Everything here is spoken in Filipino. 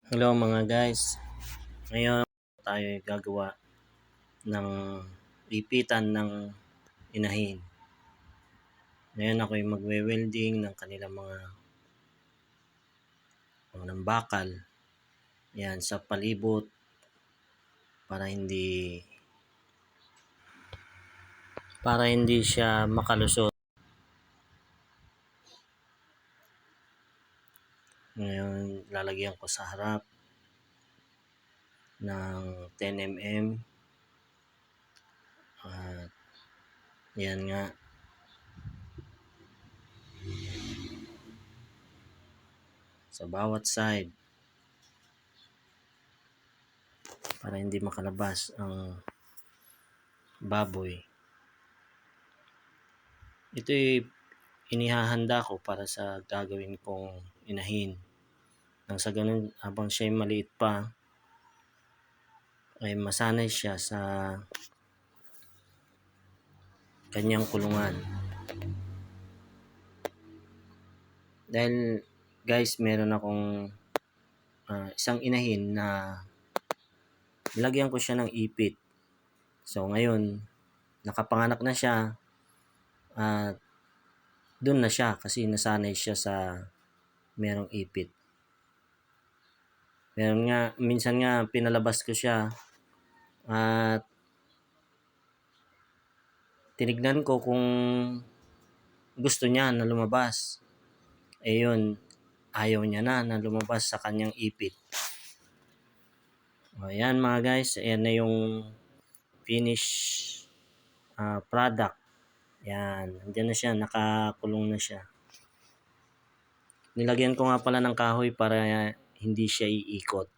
Hello mga guys, ngayon tayo gagawa ng ipitan ng inahin. Ngayon ako yung magwe-welding ng kanilang mga bakal. Yan sa palibot para hindi siya makalusot. Ngayon lalagyan ko sa harap ng 10 mm at yan nga. Sa bawat side para hindi makalabas ang baboy. Ito'y inihahanda ko para sa gagawin kong inahin. Nang sa ganun, habang siya'y maliit pa, ay masanay siya sa kanyang kulungan. Dahil guys, meron akong isang inahin na nilagyan ko siya ng ipit. So ngayon, nakapanganak na siya at doon na siya kasi nasanay siya sa merong ipit. Minsan nga pinalabas ko siya at tinignan ko kung gusto niya na lumabas. Yun, ayaw niya na lumabas sa kanyang ipit. Ayan mga guys, ayan na yung finished product. Yan, andyan na siya, nakakulong na siya. Nilagyan ko nga pala ng kahoy para hindi siya iikot.